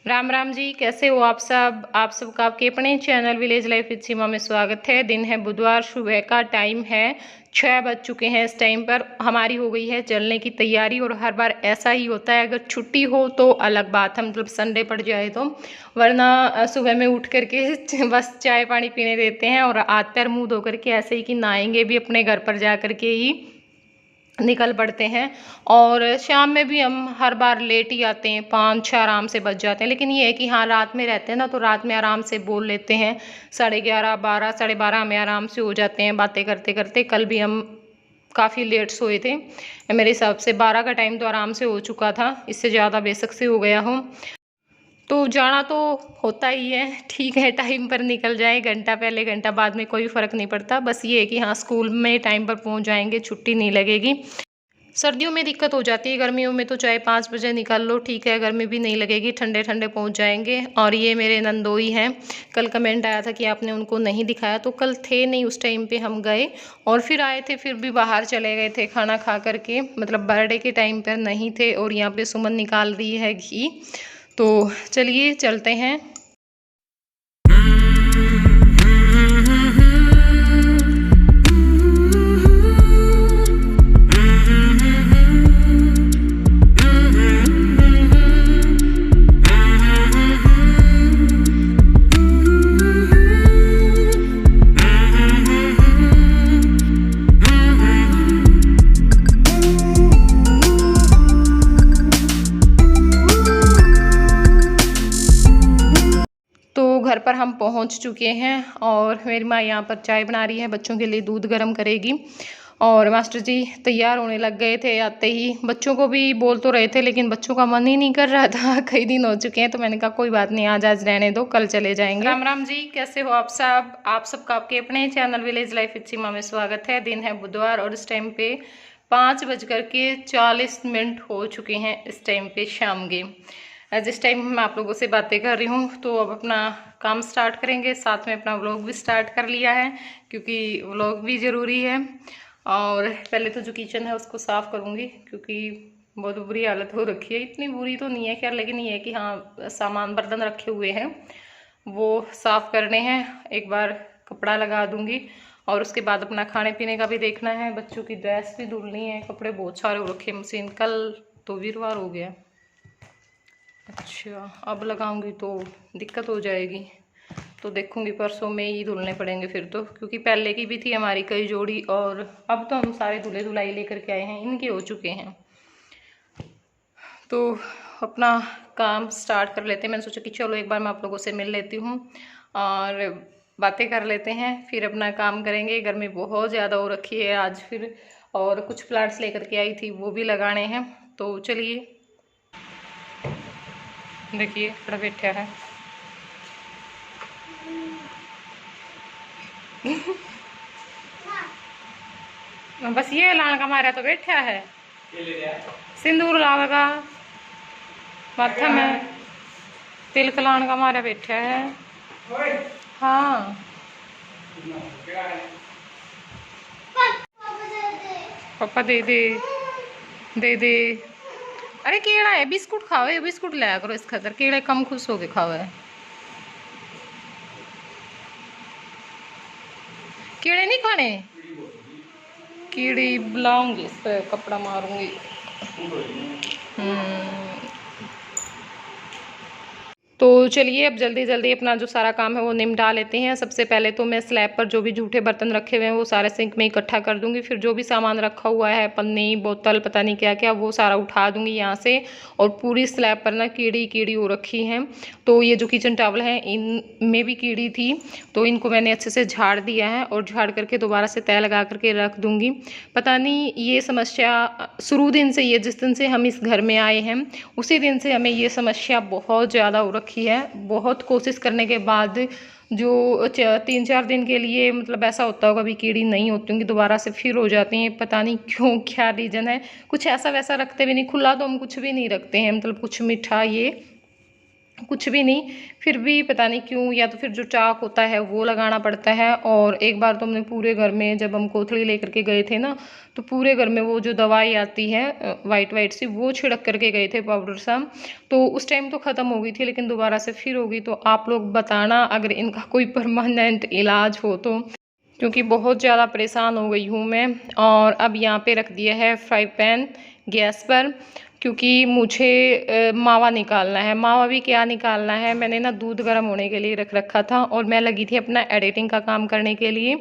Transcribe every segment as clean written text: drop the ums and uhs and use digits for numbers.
राम राम जी, कैसे हो आप सब। आप सबका आपके अपने चैनल विलेज लाइफ विद सीमा में स्वागत है। दिन है बुधवार, सुबह का टाइम है 6 बज चुके हैं। इस टाइम पर हमारी हो गई है चलने की तैयारी और हर बार ऐसा ही होता है। अगर छुट्टी हो तो अलग बात है, मतलब संडे पड़ जाए तो, वरना सुबह में उठ करके बस चाय पानी पीने देते हैं और हाथ पैर मुँह धो करके ऐसे ही कि नहाएंगे भी अपने घर पर जा करके ही निकल पड़ते हैं। और शाम में भी हम हर बार लेट ही आते हैं, 5-6 आराम से बज जाते हैं। लेकिन ये है कि हाँ, रात में रहते हैं ना, तो रात में आराम से बोल लेते हैं। 11:30 12 12:30 हमें आराम से हो जाते हैं बातें करते करते। कल भी हम काफ़ी लेट सोए थे, मेरे हिसाब से 12 का टाइम तो आराम से हो चुका था, इससे ज़्यादा बेशक से हो गया हूँ। तो जाना तो होता ही है, ठीक है, टाइम पर निकल जाए, घंटा पहले घंटा बाद में कोई फ़र्क नहीं पड़ता। बस ये है कि हाँ, स्कूल में टाइम पर पहुंच जाएंगे, छुट्टी नहीं लगेगी। सर्दियों में दिक्कत हो जाती है, गर्मियों में तो चाहे 5 बजे निकल लो, ठीक है, गर्मी भी नहीं लगेगी, ठंडे ठंडे पहुंच जाएंगे। और ये मेरे नंदोई हैं, कल कमेंट आया था कि आपने उनको नहीं दिखाया, तो कल थे नहीं उस टाइम पे, हम गए और फिर आए थे, फिर भी बाहर चले गए थे खाना खा करके, मतलब बर्थडे के टाइम पर नहीं थे। और यहाँ पे सुमन निकाल रही है घी, तो चलिए चलते हैं। घर पर हम पहुंच चुके हैं और मेरी माँ यहाँ पर चाय बना रही है, बच्चों के लिए दूध गर्म करेगी। और मास्टर जी तैयार होने लग गए थे आते ही। बच्चों को भी बोल तो रहे थे लेकिन बच्चों का मन ही नहीं कर रहा था, कई दिन हो चुके हैं, तो मैंने कहा कोई बात नहीं, आज रहने दो, कल चले जाएंगे। राम राम जी, कैसे हो आप सब। आप सबका आपके अपने चैनल विलेज लाइफ विद सीमा में स्वागत है। दिन है बुधवार और इस टाइम पे 5:40 हो चुके हैं। इस टाइम पे शाम के, जिस टाइम मैं आप लोगों से बातें कर रही हूँ, तो अब अपना काम स्टार्ट करेंगे। साथ में अपना व्लॉग भी स्टार्ट कर लिया है, क्योंकि व्लॉग भी ज़रूरी है। और पहले तो जो किचन है उसको साफ़ करूँगी, क्योंकि बहुत बुरी हालत हो रखी है। इतनी बुरी तो नहीं है खैर, लेकिन ये है कि हाँ, सामान बर्तन रखे हुए हैं वो साफ़ करने हैं। एक बार कपड़ा लगा दूँगी और उसके बाद अपना खाने पीने का भी देखना है। बच्चों की ड्रेस भी धुलनी है, कपड़े बहुत सारे हो रखे मशीन, कल तो वीरवार हो गया। अच्छा, अब लगाऊंगी तो दिक्कत हो जाएगी, तो देखूंगी परसों में ही धुलने पड़ेंगे फिर तो, क्योंकि पहले की भी थी हमारी कई जोड़ी और अब तो हम सारे धुले धुलाई लेकर के आए हैं, इनके हो चुके हैं। तो अपना काम स्टार्ट कर लेते हैं। मैंने सोचा कि चलो एक बार मैं आप लोगों से मिल लेती हूँ और बातें कर लेते हैं, फिर अपना काम करेंगे। गर्मी बहुत ज़्यादा हो रखी है आज फिर, और कुछ प्लांट्स लेकर के आई थी वो भी लगाने हैं। तो चलिए, देखिए बड़ा बैठा है बस ये लाने का मारा तो बैठा है, सिंदूर लावेगा माथा में, तिलक लाने का मारा बैठा है। हाँ, पापा दे दे दे दे। अरे केड़ा है, बिस्कुट खावे, बिस्कुट लाया करो इस खातर, केड़े कम खुश होके खावे, कीड़े नहीं खाने। कीड़ी बुलाऊंगी, इस पर कपड़ा मारूंगी। तो चलिए अब जल्दी जल्दी अपना जो सारा काम है वो निपटा लेते हैं। सबसे पहले तो मैं स्लैब पर जो भी जूठे बर्तन रखे हुए हैं वो सारे सिंक में इकट्ठा कर दूंगी। फिर जो भी सामान रखा हुआ है, पन्नी बोतल पता नहीं क्या क्या, वो सारा उठा दूंगी यहाँ से। और पूरी स्लैब पर ना कीड़ी कीड़ी हो रखी हैं। तो ये जो किचन टॉवल है इनमें भी कीड़ी थी, तो इनको मैंने अच्छे से झाड़ दिया है और झाड़ करके दोबारा से तय लगा करके रख दूँगी। पता नहीं ये समस्या शुरू दिन से, ये जिस दिन से हम इस घर में आए हैं उसी दिन से हमें ये समस्या बहुत ज़्यादा हो रखी है। बहुत कोशिश करने के बाद जो 3-4 दिन के लिए मतलब ऐसा होता होगा, अभी कीड़ी नहीं होती होंगी, दोबारा से फिर हो जाती हैं। पता नहीं क्यों, क्या रीज़न है। कुछ ऐसा वैसा रखते भी नहीं, खुला तो हम कुछ भी नहीं रखते हैं, मतलब कुछ मीठा ये कुछ भी नहीं, फिर भी पता नहीं क्यों, या तो फिर जो चाक होता है वो लगाना पड़ता है। और एक बार तो हमने पूरे घर में, जब हम कोथળી लेकर के गए थे ना, तो पूरे घर में वो जो दवाई आती है वाइट वाइट सी, वो छिड़क करके गए थे पाउडर सा। तो उस टाइम तो ख़त्म हो गई थी, लेकिन दोबारा से फिर होगी। तो आप लोग बताना अगर इनका कोई परमानेंट इलाज हो तो, क्योंकि बहुत ज़्यादा परेशान हो गई हूँ मैं। और अब यहाँ पे रख दिया है फ्राई पैन गैस पर, क्योंकि मुझे मावा निकालना है। मावा भी क्या निकालना है, मैंने ना दूध गर्म होने के लिए रख रखा था और मैं लगी थी अपना एडिटिंग का काम करने के लिए।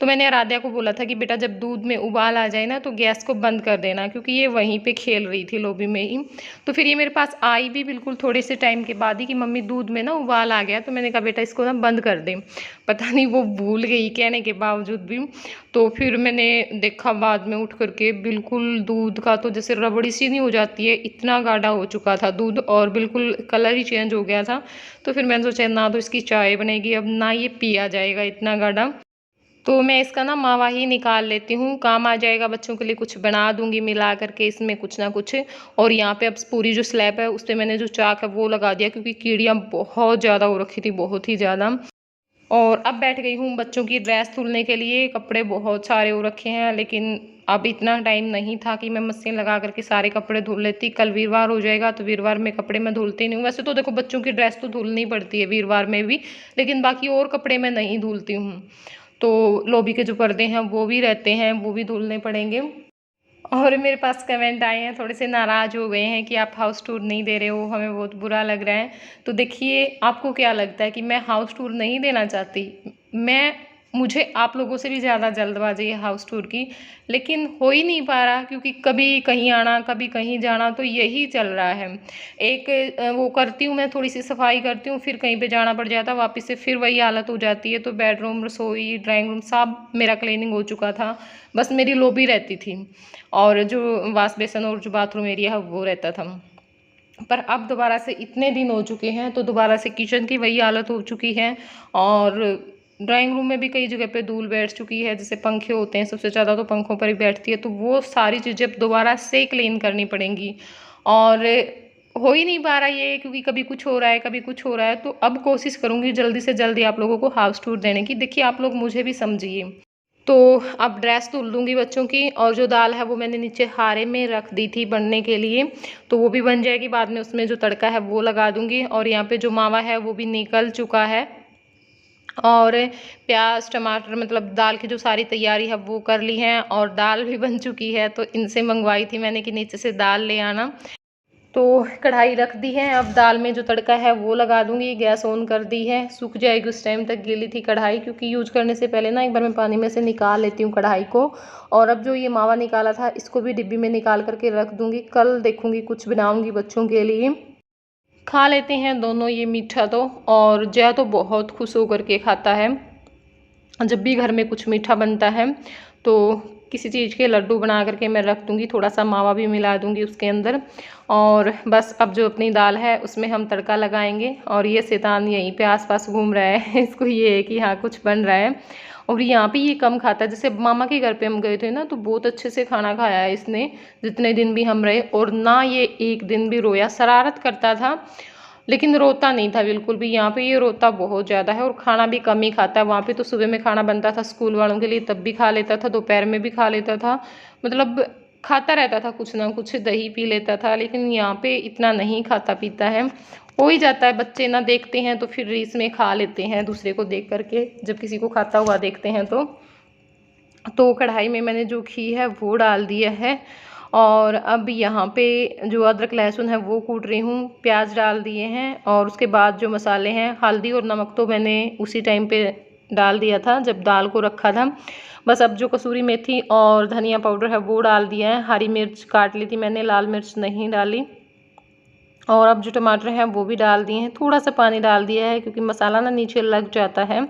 तो मैंने आराध्या को बोला था कि बेटा जब दूध में उबाल आ जाए ना तो गैस को बंद कर देना, क्योंकि ये वहीं पे खेल रही थी लॉबी में ही। तो फिर ये मेरे पास आई भी बिल्कुल थोड़े से टाइम के बाद ही कि मम्मी दूध में ना उबाल आ गया। तो मैंने कहा बेटा इसको ना बंद कर दे। पता नहीं वो भूल गई कहने के बावजूद भी। तो फिर मैंने देखा बाद में उठ करके, बिल्कुल दूध का तो जैसे रबड़ी सी नहीं हो जाती है, इतना गाढ़ा हो चुका था दूध और बिल्कुल कलर ही चेंज हो गया था। तो फिर मैंने सोचा ना तो इसकी चाय बनेगी अब, ना ये पिया जाएगा इतना गाढ़ा। तो मैं इसका ना मावा ही निकाल लेती हूँ, काम आ जाएगा, बच्चों के लिए कुछ बना दूंगी मिला करके इसमें कुछ ना कुछ। और यहाँ पे अब पूरी जो स्लैब है उस पर मैंने जो चाक है वो लगा दिया, क्योंकि कीड़ियाँ बहुत ज़्यादा हो रखी थी, बहुत ही ज़्यादा। और अब बैठ गई हूँ बच्चों की ड्रेस धुलने के लिए। कपड़े बहुत सारे हो रखे हैं, लेकिन अब इतना टाइम नहीं था कि मैं मशीन लगा करके सारे कपड़े धुल लेती। कल वीरवार हो जाएगा तो वीरवार में कपड़े मैं धुलती नहीं हूँ। वैसे तो देखो बच्चों की ड्रेस तो धुलनी पड़ती है वीरवार में भी, लेकिन बाकी और कपड़े मैं नहीं धुलती हूँ। तो लॉबी के जो पर्दे हैं वो भी रहते हैं, वो भी धुलने पड़ेंगे। और मेरे पास कमेंट आए हैं, थोड़े से नाराज़ हो गए हैं कि आप हाउस टूर नहीं दे रहे हो, हमें बहुत बुरा लग रहा है। तो देखिए आपको क्या लगता है कि मैं हाउस टूर नहीं देना चाहती? मुझे आप लोगों से भी ज़्यादा जल्दबाजी है हाउस टूर की, लेकिन हो ही नहीं पा रहा, क्योंकि कभी कहीं आना कभी कहीं जाना, तो यही चल रहा है। एक वो करती हूँ मैं, थोड़ी सी सफाई करती हूँ, फिर कहीं पे जाना पड़ जाता है, वापस से फिर वही हालत हो जाती है। तो बेडरूम, रसोई, ड्राइंग रूम सब मेरा क्लीनिंग हो चुका था, बस मेरी लॉबी रहती थी और जो वाश बेसन और जो बाथरूम एरिया है वो रहता था। पर अब दोबारा से इतने दिन हो चुके हैं तो दोबारा से किचन की वही हालत हो चुकी है। और ड्राइंग रूम में भी कई जगह पे धूल बैठ चुकी है, जैसे पंखे होते हैं सबसे ज़्यादा तो पंखों पर ही बैठती है, तो वो सारी चीज़ें अब दोबारा से क्लीन करनी पड़ेंगी। और हो ही नहीं पा रहा ये, क्योंकि कभी कुछ हो रहा है कभी कुछ हो रहा है। तो अब कोशिश करूँगी जल्दी से जल्दी आप लोगों को हाउस टूर देने की। देखिए आप लोग मुझे भी समझिए। तो अब ड्रेस धुल दूँगी बच्चों की, और जो दाल है वो मैंने नीचे हारे में रख दी थी बनने के लिए, तो वो भी बन जाएगी। बाद में उसमें जो तड़का है वो लगा दूँगी। और यहाँ पे जो मावा है वो भी निकल चुका है, और प्याज टमाटर मतलब दाल की जो सारी तैयारी है वो कर ली है, और दाल भी बन चुकी है। तो इनसे मंगवाई थी मैंने कि नीचे से दाल ले आना। तो कढ़ाई रख दी है, अब दाल में जो तड़का है वो लगा दूंगी। गैस ऑन कर दी है, सूख जाएगी उस टाइम तक। गीली थी कढ़ाई, क्योंकि यूज करने से पहले ना एक बार मैं पानी में से निकाल लेती हूँ कढ़ाई को। और अब जो ये मावा निकाला था इसको भी डिब्बी में निकाल करके रख दूंगी, कल देखूंगी कुछ बनाऊंगी बच्चों के लिए। खा लेते हैं दोनों ये मीठा तो, और जया तो बहुत खुश होकर के खाता है जब भी घर में कुछ मीठा बनता है। तो किसी चीज़ के लड्डू बना करके मैं रख दूँगी, थोड़ा सा मावा भी मिला दूँगी उसके अंदर। और बस अब जो अपनी दाल है उसमें हम तड़का लगाएंगे। और ये शैतान यहीं पे आसपास घूम रहा है इसको ये है कि हाँ कुछ बन रहा है। और यहाँ पे ये कम खाता है, जैसे मामा के घर पे हम गए थे ना तो बहुत अच्छे से खाना खाया है इसने, जितने दिन भी हम रहे। और ना ये एक दिन भी रोया, शरारत करता था लेकिन रोता नहीं था बिल्कुल भी। यहाँ पे ये रोता बहुत ज़्यादा है, और खाना भी कम ही खाता है। वहाँ पे तो सुबह में खाना बनता था स्कूल वालों के लिए, तब भी खा लेता था, दोपहर में भी खा लेता था, मतलब खाता रहता था कुछ ना कुछ, दही पी लेता था। लेकिन यहाँ पे इतना नहीं खाता पीता है। हो ही जाता है, बच्चे ना देखते हैं तो फिर रीस में खा लेते हैं दूसरे को देख करके, जब किसी को खाता हुआ देखते हैं तो कढ़ाई में मैंने जो घी है वो डाल दिया है। और अब यहाँ पे जो अदरक लहसुन है वो कूट रही हूँ, प्याज डाल दिए हैं। और उसके बाद जो मसाले हैं, हल्दी और नमक तो मैंने उसी टाइम पे डाल दिया था जब दाल को रखा था। बस अब जो कसूरी मेथी और धनिया पाउडर है वो डाल दिया है। हरी मिर्च काट ली थी मैंने, लाल मिर्च नहीं डाली। और अब जो टमाटर हैं वो भी डाल दिए हैं, थोड़ा सा पानी डाल दिया है क्योंकि मसाला ना नीचे लग जाता है।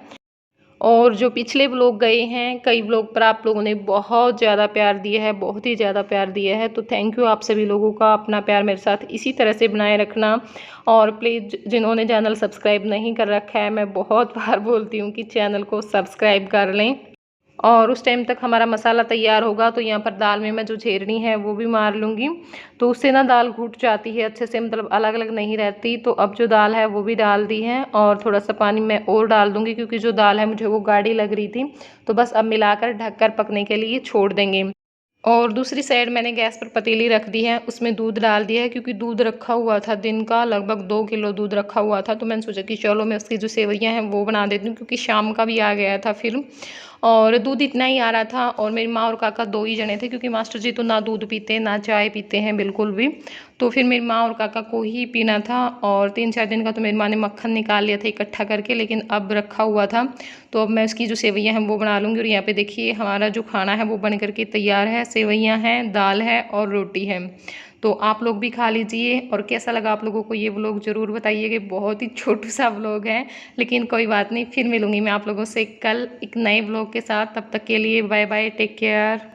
और जो पिछले व्लॉग गए हैं कई व्लॉग पर आप लोगों ने बहुत ज़्यादा प्यार दिया है, बहुत ही ज़्यादा प्यार दिया है, तो थैंक यू आप सभी लोगों का। अपना प्यार मेरे साथ इसी तरह से बनाए रखना। और प्लीज़ जिन्होंने चैनल सब्सक्राइब नहीं कर रखा है, मैं बहुत बार बोलती हूँ कि चैनल को सब्सक्राइब कर लें। और उस टाइम तक हमारा मसाला तैयार होगा। तो यहाँ पर दाल में मैं जो झेरनी है वो भी मार लूँगी, तो उससे ना दाल घुट जाती है अच्छे से, मतलब अलग अलग नहीं रहती। तो अब जो दाल है वो भी डाल दी है और थोड़ा सा पानी मैं और डाल दूँगी, क्योंकि जो दाल है मुझे वो गाढ़ी लग रही थी। तो बस अब मिलाकर ढककर पकने के लिए छोड़ देंगे। और दूसरी साइड मैंने गैस पर पतीली रख दी है, उसमें दूध डाल दिया है, क्योंकि दूध रखा हुआ था दिन का, लगभग 2 किलो दूध रखा हुआ था। तो मैंने सोचा कि चलो मैं उसकी जो सेवइयाँ हैं वो बना देती हूँ, क्योंकि शाम का भी आ गया था फिर। और दूध इतना ही आ रहा था और मेरी माँ और काका 2 ही जने थे, क्योंकि मास्टर जी तो ना दूध पीते ना चाय पीते हैं बिल्कुल भी। तो फिर मेरी माँ और काका को ही पीना था। और 3-4 दिन का तो मेरी माँ ने मक्खन निकाल लिया था इकट्ठा करके, लेकिन अब रखा हुआ था। तो अब मैं उसकी जो सेवइयाँ हैं वो बना लूँगी। और यहाँ पे देखिए हमारा जो खाना है वो बन करके तैयार है। सेवइयाँ हैं, दाल है और रोटी है। तो आप लोग भी खा लीजिए। और कैसा लगा आप लोगों को ये व्लॉग ज़रूर बताइएगा। बहुत ही छोटू सा व्लॉग है, लेकिन कोई बात नहीं, फिर मिलूँगी मैं आप लोगों से कल एक नए व्लॉग के साथ। तब तक के लिए बाय बाय, टेक केयर।